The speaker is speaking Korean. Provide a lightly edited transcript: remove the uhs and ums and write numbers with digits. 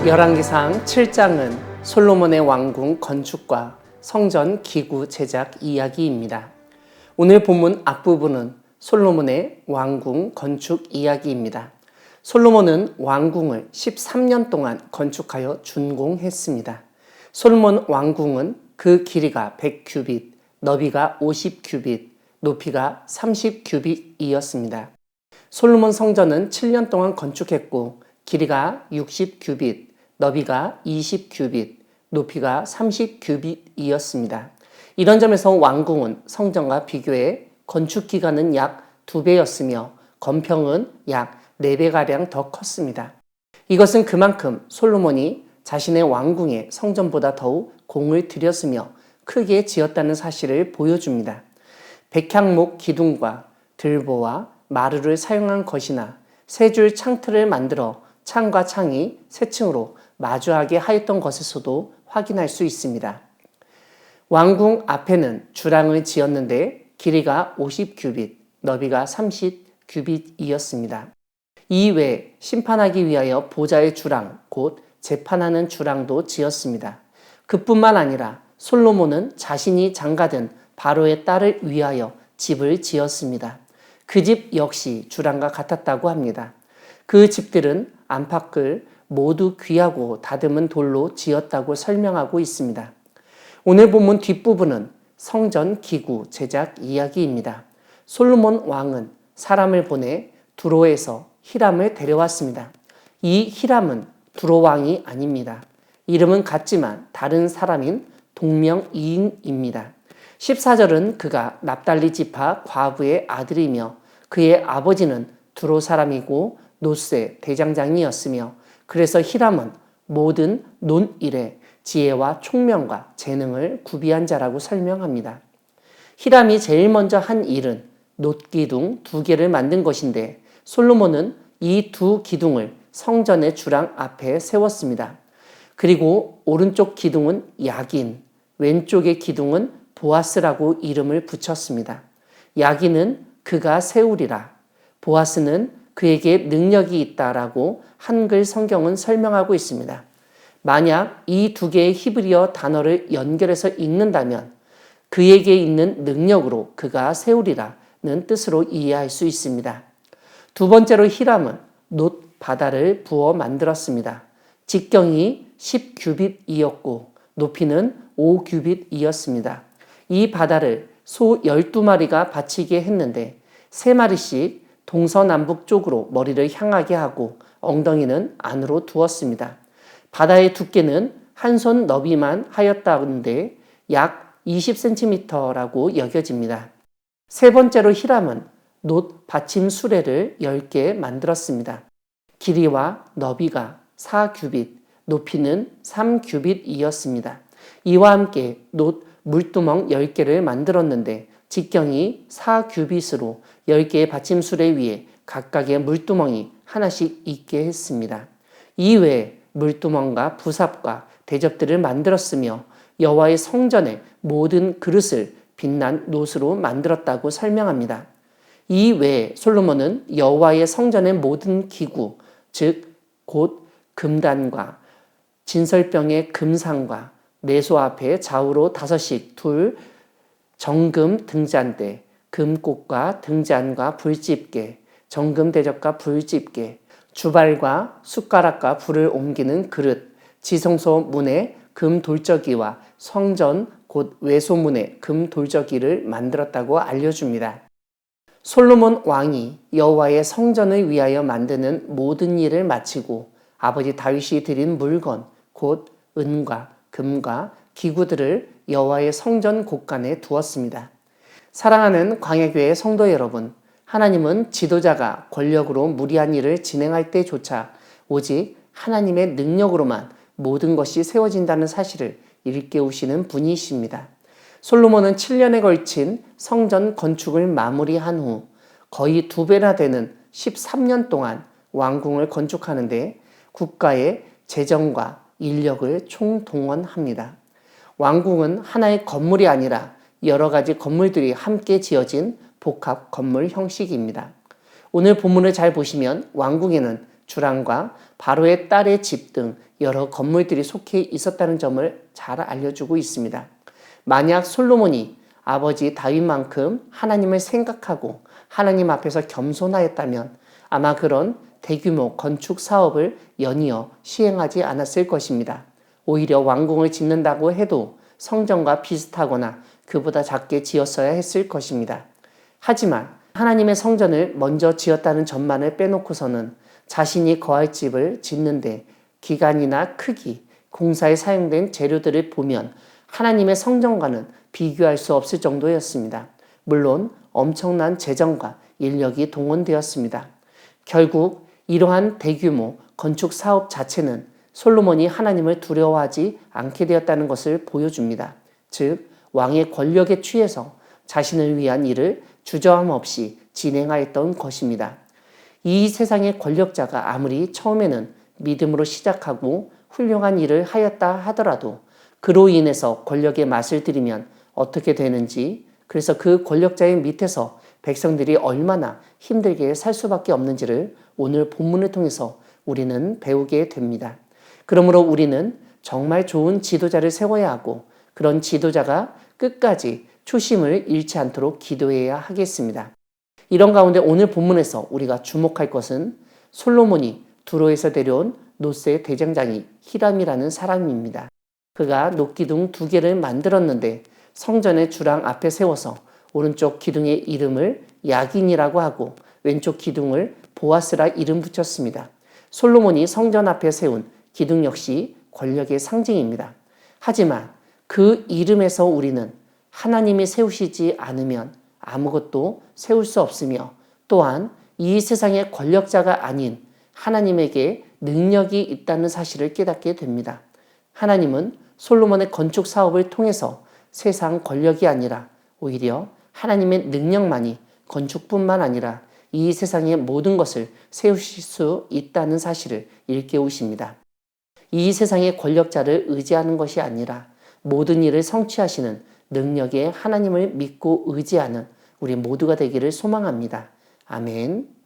열왕기상 7장은 솔로몬의 왕궁 건축과 성전 기구 제작 이야기입니다. 오늘 본문 앞부분은 솔로몬의 왕궁 건축 이야기입니다. 솔로몬은 왕궁을 13년 동안 건축하여 준공했습니다. 솔로몬 왕궁은 그 길이가 100규빗, 너비가 50규빗, 높이가 30규빗이었습니다. 솔로몬 성전은 7년 동안 건축했고 길이가 60규빗, 너비가 20규빗, 높이가 30규빗이었습니다. 이런 점에서 왕궁은 성전과 비교해 건축 기간은 약 2배였으며 건평은 약 4배가량 더 컸습니다. 이것은 그만큼 솔로몬이 자신의 왕궁에 성전보다 더욱 공을 들였으며 크게 지었다는 사실을 보여줍니다. 백향목 기둥과 들보와 마루를 사용한 것이나 세 줄 창틀을 만들어 창과 창이 세 층으로 마주하게 하였던 것에서도 확인할 수 있습니다. 왕궁 앞에는 주랑을 지었는데 길이가 50규빗, 너비가 30규빗이었습니다. 이외에 심판하기 위하여 보좌의 주랑, 곧 재판하는 주랑도 지었습니다. 그뿐만 아니라 솔로몬은 자신이 장가든 바로의 딸을 위하여 집을 지었습니다. 그 집 역시 주랑과 같았다고 합니다. 그 집들은 안팎을 모두 귀하고 다듬은 돌로 지었다고 설명하고 있습니다. 오늘 본문 뒷부분은 성전 기구 제작 이야기입니다. 솔로몬 왕은 사람을 보내 두로에서 히람을 데려왔습니다. 이 히람은 두로 왕이 아닙니다. 이름은 같지만 다른 사람인 동명이인입니다. 14절은 그가 납달리 지파 과부의 아들이며 그의 아버지는 두로 사람이고 노세 대장장이었으며 그래서 히람은 모든 논일에 지혜와 총명과 재능을 구비한 자라고 설명합니다. 히람이 제일 먼저 한 일은 놋기둥 2개를 만든 것인데 솔로몬은 이 2기둥을 성전의 주랑 앞에 세웠습니다. 그리고 오른쪽 기둥은 야긴, 왼쪽의 기둥은 보아스라고 이름을 붙였습니다. 야긴은 그가 세우리라, 보아스는 그에게 능력이 있다라고 한글 성경은 설명하고 있습니다. 만약 이 2개의 히브리어 단어를 연결해서 읽는다면 그에게 있는 능력으로 그가 세우리라는 뜻으로 이해할 수 있습니다. 두 번째로 히람은 놋 바다를 부어 만들었습니다. 직경이 10규빗이었고 높이는 5규빗이었습니다. 이 바다를 소 12마리가 받치게 했는데 3마리씩 동서남북 쪽으로 머리를 향하게 하고 엉덩이는 안으로 두었습니다. 바다의 두께는 한 손 너비만 하였다는데 약 20cm라고 여겨집니다. 세 번째로 히람은 놋 받침 수레를 10개 만들었습니다. 길이와 너비가 4규빗, 높이는 3규빗이었습니다. 이와 함께 놋 물두멍 10개를 만들었는데 직경이 4규빗으로 10개의 받침수레 위에 각각의 물두멍이 하나씩 있게 했습니다. 이외에 물두멍과 부삽과 대접들을 만들었으며 여호와의 성전의 모든 그릇을 빛난 놋으로 만들었다고 설명합니다. 이외에 솔로몬은 여호와의 성전의 모든 기구, 즉 곧 금단과 진설병의 금상과 내소 앞에 좌우로 5씩 둘 정금 등잔대, 금꽃과 등잔과 불집게, 정금 대접과 불집게, 주발과 숟가락과 불을 옮기는 그릇, 지성소 문에 금 돌저기와 성전 곧 외소문에 금 돌저기를 만들었다고 알려줍니다. 솔로몬 왕이 여호와의 성전을 위하여 만드는 모든 일을 마치고 아버지 다윗이 드린 물건, 곧 은과 금과 기구들을 여호와의 성전 곳간에 두었습니다. 사랑하는 광야교회 성도 여러분, 하나님은 지도자가 권력으로 무리한 일을 진행할 때조차 오직 하나님의 능력으로만 모든 것이 세워진다는 사실을 일깨우시는 분이십니다. 솔로몬은 7년에 걸친 성전 건축을 마무리한 후 거의 2배나 되는 13년 동안 왕궁을 건축하는데 국가의 재정과 인력을 총동원합니다. 왕궁은 하나의 건물이 아니라 여러 가지 건물들이 함께 지어진 복합 건물 형식입니다. 오늘 본문을 잘 보시면 왕궁에는 주랑과 바로의 딸의 집 등 여러 건물들이 속해 있었다는 점을 잘 알려주고 있습니다. 만약 솔로몬이 아버지 다윗만큼 하나님을 생각하고 하나님 앞에서 겸손하였다면 아마 그런 대규모 건축 사업을 연이어 시행하지 않았을 것입니다. 오히려 왕궁을 짓는다고 해도 성전과 비슷하거나 그보다 작게 지었어야 했을 것입니다. 하지만 하나님의 성전을 먼저 지었다는 점만을 빼놓고서는 자신이 거할 집을 짓는데 기간이나 크기, 공사에 사용된 재료들을 보면 하나님의 성전과는 비교할 수 없을 정도였습니다. 물론 엄청난 재정과 인력이 동원되었습니다. 결국 이러한 대규모 건축 사업 자체는 솔로몬이 하나님을 두려워하지 않게 되었다는 것을 보여줍니다. 즉, 왕의 권력에 취해서 자신을 위한 일을 주저함 없이 진행하였던 것입니다. 이 세상의 권력자가 아무리 처음에는 믿음으로 시작하고 훌륭한 일을 하였다 하더라도 그로 인해서 권력의 맛을 들이면 어떻게 되는지, 그래서 그 권력자의 밑에서 백성들이 얼마나 힘들게 살 수밖에 없는지를 오늘 본문을 통해서 우리는 배우게 됩니다. 그러므로 우리는 정말 좋은 지도자를 세워야 하고 그런 지도자가 끝까지 초심을 잃지 않도록 기도해야 하겠습니다. 이런 가운데 오늘 본문에서 우리가 주목할 것은 솔로몬이 두로에서 데려온 노스의 대장장이 히람이라는 사람입니다. 그가 녹기둥 2개를 만들었는데 성전의 주랑 앞에 세워서 오른쪽 기둥의 이름을 야긴이라고 하고 왼쪽 기둥을 보아스라 이름 붙였습니다. 솔로몬이 성전 앞에 세운 기둥 역시 권력의 상징입니다. 하지만 그 이름에서 우리는 하나님이 세우시지 않으면 아무것도 세울 수 없으며 또한 이 세상의 권력자가 아닌 하나님에게 능력이 있다는 사실을 깨닫게 됩니다. 하나님은 솔로몬의 건축 사업을 통해서 세상 권력이 아니라 오히려 하나님의 능력만이 건축뿐만 아니라 이 세상의 모든 것을 세우실 수 있다는 사실을 일깨우십니다. 이 세상의 권력자를 의지하는 것이 아니라 모든 일을 성취하시는 능력의 하나님을 믿고 의지하는 우리 모두가 되기를 소망합니다. 아멘.